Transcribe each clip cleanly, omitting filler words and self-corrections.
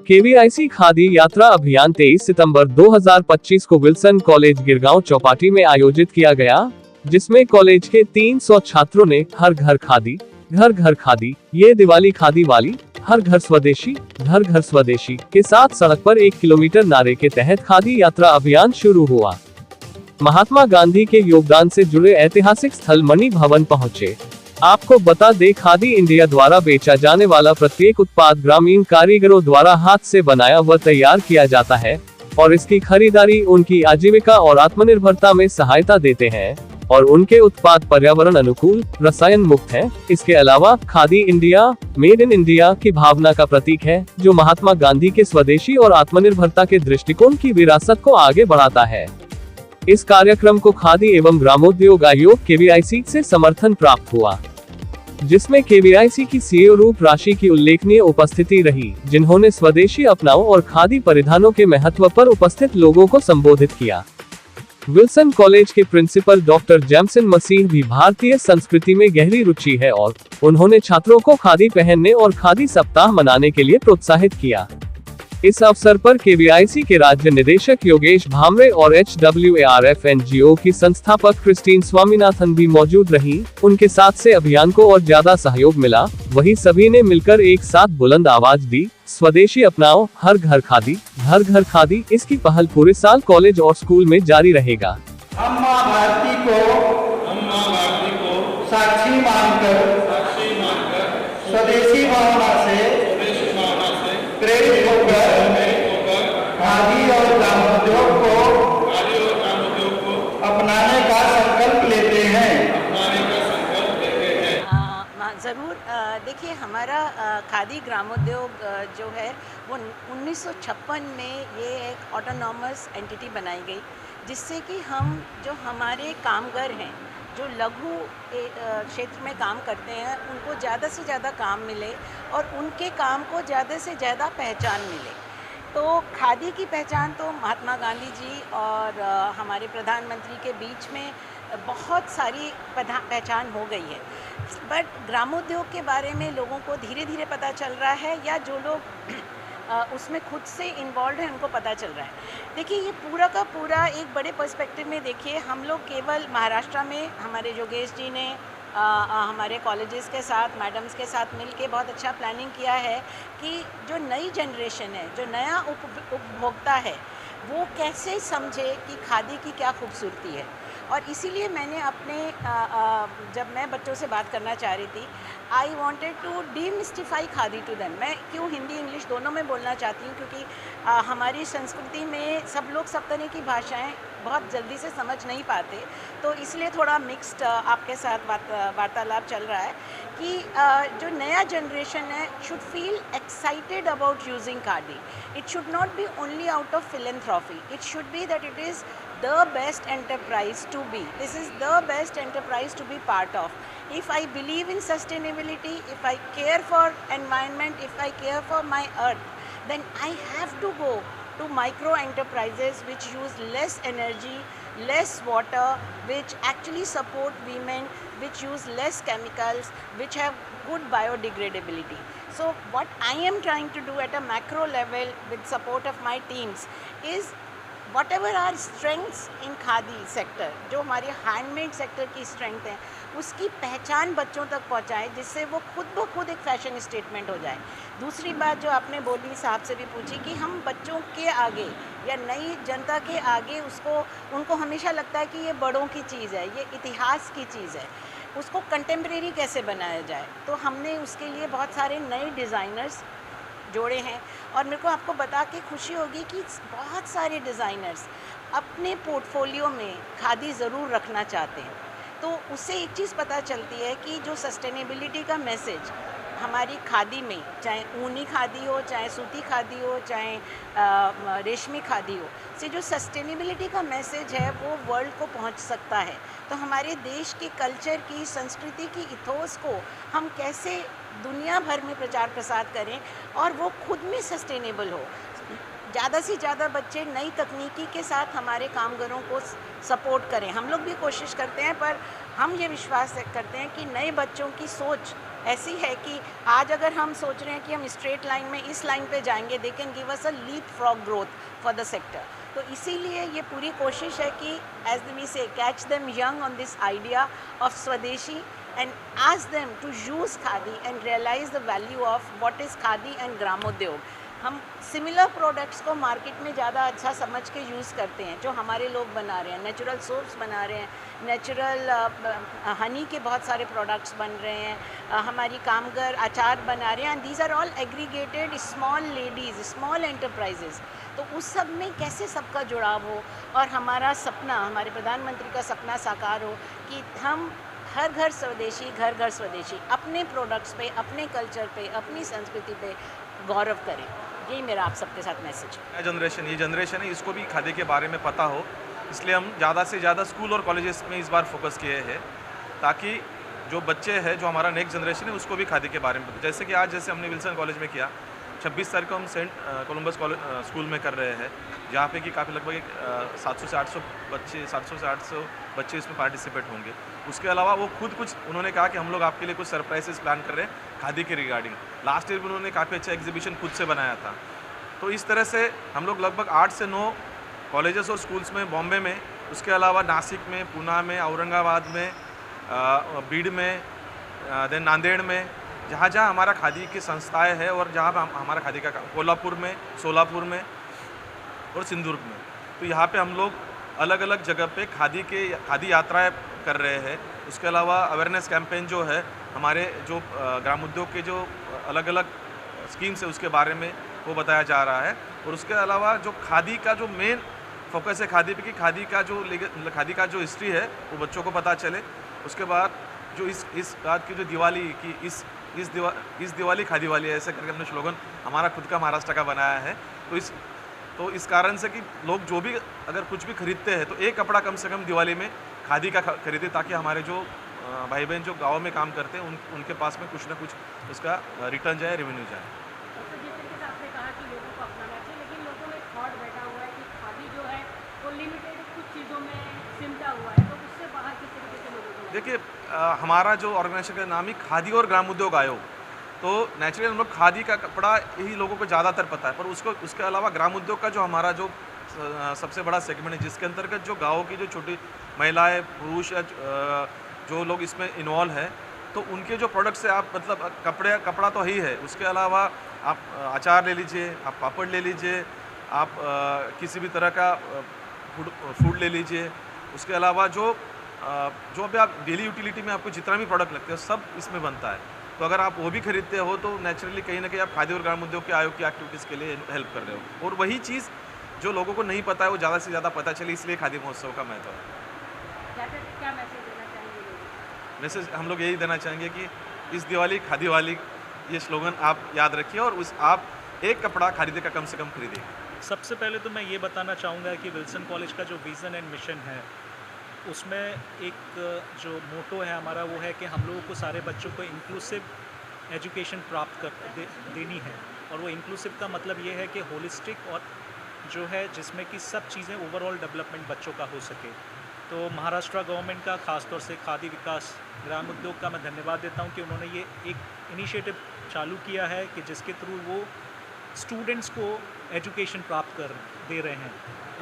KVIC khadi यात्रा अभियान 23 सितंबर 2025 को विल्सन कॉलेज गिरगांव चौपाटी में आयोजित किया गया, जिसमें कॉलेज के 300 छात्रों ने हर घर खादी, घर घर खादी, ये दिवाली खादी वाली, हर घर स्वदेशी, घर घर स्वदेशी के साथ सड़क पर 1 किलोमीटर नारे के तहत खादी यात्रा अभियान शुरू हुआ। महात्मा गांधी के योगदान से जुड़े ऐतिहासिक स्थल मणि भवन पहुंचे। आपको बता दें, खादी इंडिया द्वारा बेचा जाने वाला प्रत्येक उत्पाद ग्रामीण कारीगरों द्वारा हाथ से बनाया व तैयार किया जाता है और इसकी खरीदारी उनकी आजीविका और आत्मनिर्भरता में सहायता देते हैं और उनके उत्पाद पर्यावरण अनुकूल, रसायन मुक्त हैं। इसके अलावा khadi India, made in India की भावना का प्रतीक है, जो महात्मा गांधी के स्वदेशी और आत्मनिर्भरता के दृष्टिकोण की विरासत को आगे बढ़ाता है। इस कार्यक्रम को खादी एवं ग्रामोद्योग आयोग केवीआईसी से समर्थन प्राप्त हुआ, जिसमें केवीआईसी की सीईओ रूप राशि की उल्लेखनीय उपस्थिति रही, जिन्होंने स्वदेशी अपनाओ और खादी परिधानों के महत्व पर उपस्थित लोगों को संबोधित किया। विल्सन कॉलेज के प्रिंसिपल डॉक्टर जैमसन मसीह भी भारतीय संस्कृति में गहरी रुचि है और उन्होंने छात्रों को खादी पहनने और खादी सप्ताह मनाने के लिए प्रोत्साहित किया। इस अवसर पर केवीआईसी के राज्य निदेशक योगेश भामरे और HWARF NGO की संस्थापक क्रिस्टीन स्वामीनाथन भी मौजूद रहीं। उनके साथ से अभियान को और ज्यादा सहयोग मिला। वहीं सभी ने मिलकर एक साथ बुलंद आवाज दी, स्वदेशी अपनाओ, हर घर खादी, घर घर खादी। इसकी पहल पूरे साल कॉलेज और स्कूल में जारी रहेगा। अम्मा भारती को साक्षी मानकर स्वदेशी भावना से प्रेरित होकर खादी और ग्रामोद्योग को अपनाने का संकल्प लेते हैं। ज़रूर देखिए, हमारा खादी ग्रामोद्योग जो है वो 1956 में ये एक ऑटोनॉमस एंटिटी बनाई गई, जिससे कि हम जो हमारे कामगार हैं, जो लघु क्षेत्र में काम करते हैं, उनको ज़्यादा से ज़्यादा काम मिले और उनके काम को ज़्यादा से ज़्यादा पहचान मिले। तो खादी की पहचान तो महात्मा गांधी जी और हमारे प्रधानमंत्री के बीच में बहुत सारी पहचान हो गई है, बट ग्रामोद्योग के बारे में लोगों को धीरे धीरे पता चल रहा है, या जो लोग उसमें खुद से इन्वॉल्व है उनको पता चल रहा है। देखिए, ये पूरा का पूरा एक बड़े पर्सपेक्टिव में देखिए, हम लोग केवल महाराष्ट्र में हमारे योगेश जी ने हमारे कॉलेजेस के साथ, मैडम्स के साथ मिलके बहुत अच्छा प्लानिंग किया है कि जो नई जनरेशन है, जो नया उपभोक्ता है, वो कैसे समझे कि खादी की क्या खूबसूरती है। और इसीलिए मैंने अपने जब मैं बच्चों से बात करना चाह रही थी, I wanted to demystify khadi to them. मैं क्यों हिंदी इंग्लिश दोनों में बोलना चाहती हूँ, क्योंकि हमारी संस्कृति में सब लोग सब तरह की भाषाएं बहुत जल्दी से समझ नहीं पाते, तो इसलिए थोड़ा मिक्स्ड आपके साथ वार्तालाप चल रहा है कि जो नया जनरेशन है should feel excited about using khadi. It should not be only out of philanthropy. It should be that it is the best enterprise to be. This is the best enterprise to be part of. If I believe in sustainability, if I care for environment, if I care for my earth, then I have to go to micro enterprises which use less energy, less water, which actually support women, which use less chemicals, which have good biodegradability. So what I am trying to do at a macro level with support of my teams is whatever our strengths in khadi sector, जो हमारे handmade sector की strength है, उसकी पहचान बच्चों तक पहुंचाएं, जिससे वो खुद ब खुद एक फैशन स्टेटमेंट हो जाए। दूसरी बात जो आपने बोली, साहब से भी पूछी, कि हम बच्चों के आगे या नई जनता के आगे उनको हमेशा लगता है कि ये बड़ों की चीज़ है, ये इतिहास की चीज़ है, उसको कंटेम्प्रेरी कैसे बनाया जाए। तो हमने उसके लिए बहुत सारे नए डिज़ाइनर्स जोड़े हैं, और मेरे को आपको बता के खुशी होगी कि बहुत सारे डिज़ाइनर्स अपने पोर्टफोलियो में खादी ज़रूर रखना चाहते हैं। तो उससे एक चीज़ पता चलती है कि जो सस्टेनेबिलिटी का मैसेज हमारी खादी में, चाहे ऊनी खादी हो, चाहे सूती खादी हो, चाहे रेशमी खादी हो, से जो सस्टेनेबिलिटी का मैसेज है वो वर्ल्ड को पहुंच सकता है। तो हमारे देश के कल्चर की, संस्कृति की इथोस को हम कैसे दुनिया भर में प्रचार प्रसार करें और वो खुद में सस्टेनेबल हो। ज़्यादा से ज़्यादा बच्चे नई तकनीकी के साथ हमारे कामगारों को सपोर्ट करें। हम लोग भी कोशिश करते हैं, पर हम ये विश्वास करते हैं कि नए बच्चों की सोच ऐसी है कि आज अगर हम सोच रहे हैं कि हम स्ट्रेट लाइन में इस लाइन पे जाएंगे, they can give us a leapfrog growth for the sector. तो इसीलिए ये पूरी कोशिश है कि as we say catch them young on this idea of swadeshi and ask them to use khadi and realize the value of what is khadi and ग्रामोद्योग। हम similar products को मार्केट में ज़्यादा अच्छा समझ के यूज़ करते हैं, जो हमारे लोग बना रहे हैं। नेचुरल सोप्स बना रहे हैं, नेचुरल हनी के बहुत सारे प्रोडक्ट्स बन रहे हैं, हमारी कामगर अचार बना रहे हैं, and these are all aggregated small ladies, small enterprises. तो उस सब में कैसे सबका जुड़ाव हो और हमारा सपना, हमारे प्रधानमंत्री का सपना साकार हो कि हम हर घर स्वदेशी, घर घर स्वदेशी, अपने प्रोडक्ट्स पे, अपने कल्चर पे, अपनी संस्कृति पे गौरव करें। यही मेरा आप सबके साथ मैसेज है। ये जनरेशन है, इसको भी खादी के बारे में पता हो, इसलिए हम ज़्यादा से ज़्यादा स्कूल और कॉलेजेस में इस बार फोकस किए हैं, ताकि जो बच्चे हैं, जो हमारा नेक्स्ट जनरेशन है, उसको भी खादी के बारे में पता। जैसे कि आज जैसे हमने विल्सन कॉलेज में किया, 26 तारीख को हम सेंट कोलम्बस स्कूल में कर रहे हैं, जहाँ पे कि काफ़ी लगभग 700 से 800 बच्चे इसमें पार्टिसिपेट होंगे। उसके अलावा वो खुद कुछ उन्होंने कहा कि हम लोग आपके लिए कुछ सरप्राइजेस प्लान कर रहे हैं खादी के रिगार्डिंग। लास्ट ईयर भी उन्होंने काफ़ी अच्छा एग्जीबिशन खुद से बनाया था। तो इस तरह से हम लोग लगभग 8 से 9 कॉलेजेस और स्कूल्स में, बॉम्बे में, उसके अलावा नासिक में, पूना में, औरंगाबाद में, बीड में, देन नांदेड़ में, जहाँ जहाँ हमारा खादी की संस्थाएं हैं और जहाँ पर हमारा खादी का कोल्हापुर में, सोलापुर में और सिंदूर में, तो यहाँ पे हम लोग अलग अलग जगह पे खादी यात्राएं कर रहे हैं। उसके अलावा अवेयरनेस कैंपेन जो है, हमारे जो ग्रामोद्योग के जो अलग अलग स्कीम्स है उसके बारे में वो बताया जा रहा है। और उसके अलावा जो खादी का जो मेन फोकस है खादी पे, कि खादी का जो हिस्ट्री है वो बच्चों को पता चले। उसके बाद जो इस बात की जो दिवाली की इस दिवाली खादी वाली है, ऐसे करके हमने स्लोगन हमारा खुद का महाराष्ट्र का बनाया है। तो इस कारण से कि लोग जो भी अगर कुछ भी खरीदते हैं तो एक कपड़ा कम से कम दिवाली में खादी का खरीदे, ताकि हमारे जो भाई बहन जो गाँव में काम करते हैं उनके पास में कुछ ना कुछ उसका रिटर्न जाए, रेवेन्यू जाए। तो जिस तरीके से आपने कहा कि लोगों को अपनाना चाहिए, लेकिन लोगों में थॉट बैठा हुआ है कि खादी जो है वो लिमिटेड कुछ चीज़ों में सिमटा हुआ है, तो उससे बाहर किस तरीके से लोगों को? देखिए, हमारा जो ऑर्गेनाइजेशन का नाम ही खादी और ग्रामोद्योग आयोग, तो नेचुरली हम लोग खादी का कपड़ा यही लोगों को ज़्यादातर पता है, पर उसके अलावा ग्रामोद्योग का जो हमारा जो सबसे बड़ा सेगमेंट है, जिसके अंतर्गत जो गाँव की जो छोटी महिलाएं, पुरुष या जो लोग इसमें इन्वॉल्व है, तो उनके जो प्रोडक्ट्स है, आप मतलब कपड़ा तो ही है, उसके अलावा आप अचार ले लीजिए, आप पापड़ ले लीजिए, आप किसी भी तरह का फूड ले लीजिए। उसके अलावा जो भी आप डेली यूटिलिटी में आपको जितना भी प्रोडक्ट लगते हैं सब इसमें बनता है। तो अगर आप वो भी खरीदते हो तो नेचुरली कहीं ना कहीं आप खादी और ग्रामोद्योग के आयोग की एक्टिविटीज़ के लिए हेल्प कर रहे हो। और वही चीज़ जो लोगों को नहीं पता है वो ज़्यादा से ज़्यादा पता चले, इसलिए खादी महोत्सव का महत्व है। क्या मैसेज देना चाहेंगे लोगों? मैसेज हम लोग यही देना चाहेंगे कि इस दिवाली खादी वाली ये स्लोगन आप याद रखिए और आप एक कपड़ा खरीदे का कम से कम खरीदिए। सबसे पहले तो मैं ये बताना चाहूँगा कि विल्सन कॉलेज का जो विज़न एंड मिशन है, उसमें एक जो मोटो है हमारा वो है कि हम लोगों को सारे बच्चों को इंक्लूसिव एजुकेशन प्राप्त देनी है। और वो इंक्लूसिव का मतलब ये है कि होलिस्टिक और जो है जिसमें कि सब चीज़ें ओवरऑल डेवलपमेंट बच्चों का हो सके। तो महाराष्ट्र गवर्नमेंट का ख़ासतौर से खादी विकास ग्राम उद्योग का मैं धन्यवाद देता हूँ कि उन्होंने ये एक इनिशिएटिव चालू किया है कि जिसके थ्रू वो स्टूडेंट्स को एजुकेशन प्राप्त कर दे रहे हैं।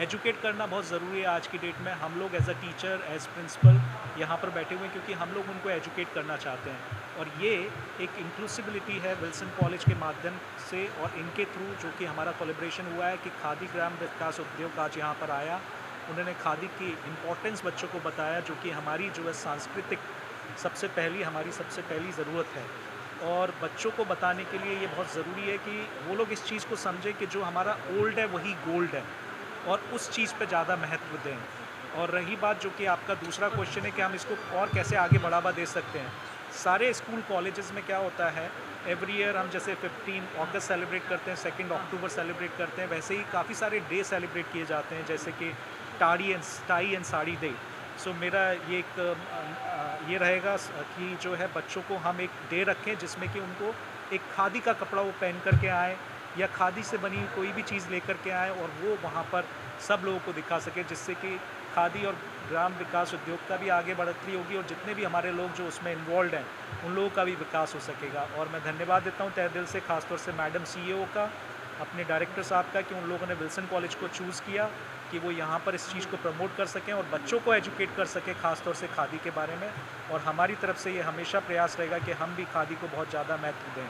एजुकेट करना बहुत ज़रूरी है आज की डेट में। हम लोग as a teacher, as principal यहाँ पर बैठे हुए हैं क्योंकि हम लोग उनको एजुकेट करना चाहते हैं। और ये एक इंक्लूसिबिलिटी है विल्सन कॉलेज के माध्यम से और इनके थ्रू जो कि हमारा कोलैबोरेशन हुआ है कि खादी ग्राम विकास उद्योग आज यहाँ पर आया। उन्होंने खादी की इम्पोर्टेंस बच्चों को बताया, जो कि हमारी जो है सांस्कृतिक हमारी सबसे पहली ज़रूरत है। और बच्चों को बताने के लिए ये बहुत ज़रूरी है कि वो लोग इस चीज़ को समझें कि जो हमारा ओल्ड है वही गोल्ड है और उस चीज़ पे ज़्यादा महत्व दें। और रही बात जो कि आपका दूसरा क्वेश्चन है कि हम इसको और कैसे आगे बढ़ावा दे सकते हैं। सारे स्कूल कॉलेजेस में क्या होता है, एवरी ईयर हम जैसे 15 अगस्त सेलिब्रेट करते हैं, 2 अक्टूबर सेलिब्रेट करते हैं, वैसे ही काफ़ी सारे डे सेलिब्रेट किए जाते हैं, जैसे कि टाई एंड साड़ी डे। सो मेरा ये रहेगा कि जो है बच्चों को हम एक डे रखें जिसमें कि उनको एक खादी का कपड़ा वो पहन करके आए या खादी से बनी कोई भी चीज़ लेकर के आए और वो वहाँ पर सब लोगों को दिखा सके, जिससे कि खादी और ग्राम विकास उद्योग का भी आगे बढ़ती होगी और जितने भी हमारे लोग जो उसमें इन्वॉल्व हैं उन लोगों का भी विकास हो सकेगा। और मैं धन्यवाद देता हूँ तहे दिल से, ख़ासतौर से मैडम CEO का, अपने डायरेक्टर साहब का, कि उन लोगों ने विल्सन कॉलेज को चूज़ किया कि वो यहाँ पर इस चीज़ को प्रमोट कर सकें और बच्चों को एजुकेट कर सकें, ख़ासतौर से खादी के बारे में। और हमारी तरफ से ये हमेशा प्रयास रहेगा कि हम भी खादी को बहुत ज़्यादा महत्व दें।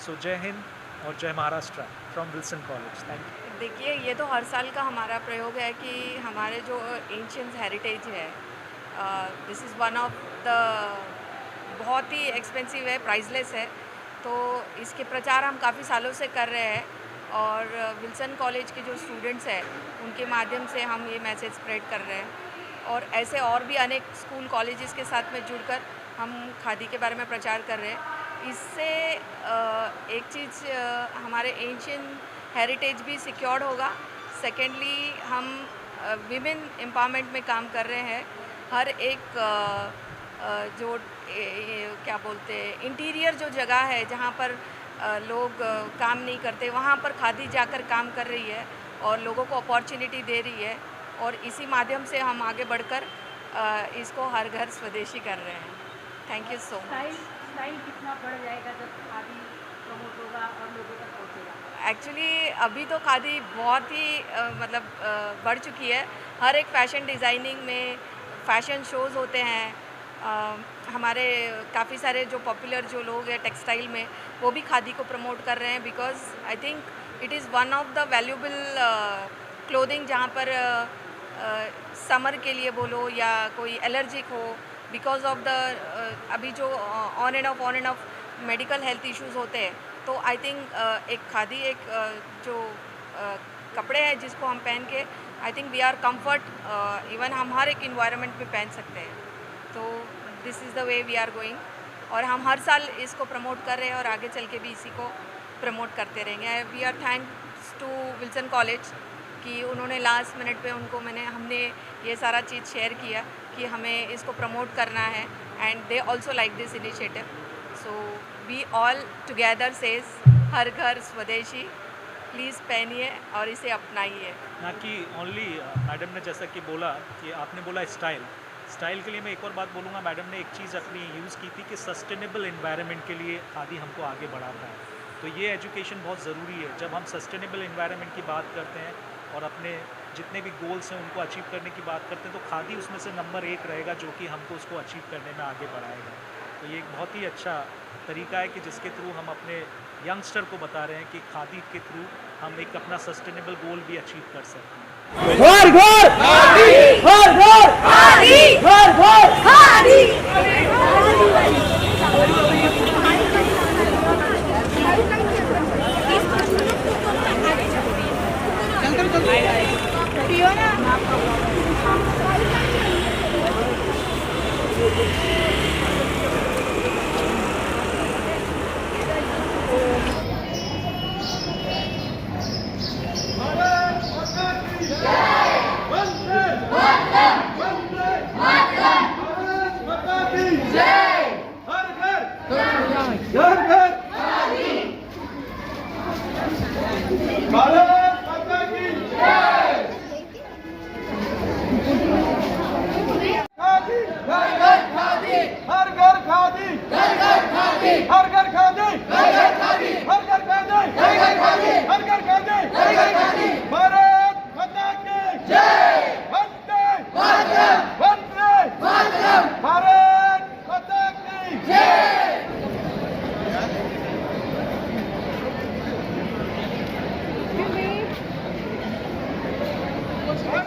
सो जय हिंद और जय Maharashtra from Wilson college. Thank you. देखिए, ये तो हर साल का हमारा प्रयोग है कि हमारे जो एंशियंट हेरिटेज है, this is one of the, बहुत ही एक्सपेंसिव है, प्राइसलेस है, तो इसके प्रचार हम काफ़ी सालों से कर रहे हैं और विल्सन कॉलेज के जो स्टूडेंट्स हैं उनके माध्यम से हम ये मैसेज स्प्रेड कर रहे हैं और ऐसे और भी अनेक स्कूल कॉलेजेस के साथ में जुड़कर हम खादी के बारे में प्रचार कर रहे हैं। इससे एक चीज़, हमारे एंशियंट हेरिटेज भी सिक्योर्ड होगा। सेकेंडली, हम विमेन एम्पावरमेंट में काम कर रहे हैं। हर एक जो क्या बोलते हैं, इंटीरियर जो जगह है जहाँ पर लोग काम नहीं करते, वहाँ पर खादी जाकर काम कर रही है और लोगों को अपॉर्चुनिटी दे रही है और इसी माध्यम से हम आगे बढ़कर इसको हर घर स्वदेशी कर रहे हैं। Thank you so much. Style कितना बढ़ जाएगा जब खादी प्रमोट होगा और लोगों तक पहुँचेगा? एक्चुअली अभी तो खादी बहुत ही बढ़ चुकी है। हर एक फैशन डिज़ाइनिंग में फैशन शोज़ होते हैं। हमारे काफ़ी सारे जो पॉपुलर जो लोग हैं टेक्सटाइल में, वो भी खादी को प्रमोट कर रहे हैं because I think it is one of the valuable clothing, जहाँ पर समर के लिए बोलो या कोई एलर्जिक हो, बिकॉज ऑफ द अभी जो on end of medical health issues होते हैं, तो आई थिंक एक खादी एक जो कपड़े हैं जिसको हम पहन के I think we are comfort, even हम हर एक इन्वायरमेंट में पहन सकते हैं। तो this is the way we are going और हम हर साल इसको प्रमोट कर रहे हैं और आगे चल के भी इसी को प्रमोट करते रहेंगे। We are thanks to Wilson college कि उन्होंने लास्ट मिनट पे हमने ये सारा चीज़ शेयर किया कि हमें इसको प्रमोट करना है and they also like this initiative. So we all together says Har Ghar Swadeshi, please पहनिए और इसे अपनाइए। ना कि ओनली मैडम ने जैसा कि बोला कि आपने बोला स्टाइल के लिए मैं एक और बात बोलूँगा। मैडम ने एक चीज़ अपनी यूज़ की थी कि सस्टेनेबल एनवायरनमेंट के लिए खादी हमको आगे बढ़ाता है, तो ये एजुकेशन बहुत ज़रूरी है। जब हम सस्टेनेबल एनवायरनमेंट की बात करते हैं और अपने जितने भी गोल्स हैं उनको अचीव करने की बात करते हैं, तो खादी उसमें से नंबर 1 रहेगा जो कि हमको उसको अचीव करने में आगे बढ़ाएगा। तो ये एक बहुत ही अच्छा तरीका है कि जिसके थ्रू हम अपने यंगस्टर को बता रहे हैं कि खादी के थ्रू हम एक अपना सस्टेनेबल गोल भी अचीव कर सकते हैं। घर घर खादी, घर घर खादी, घर घर खादी।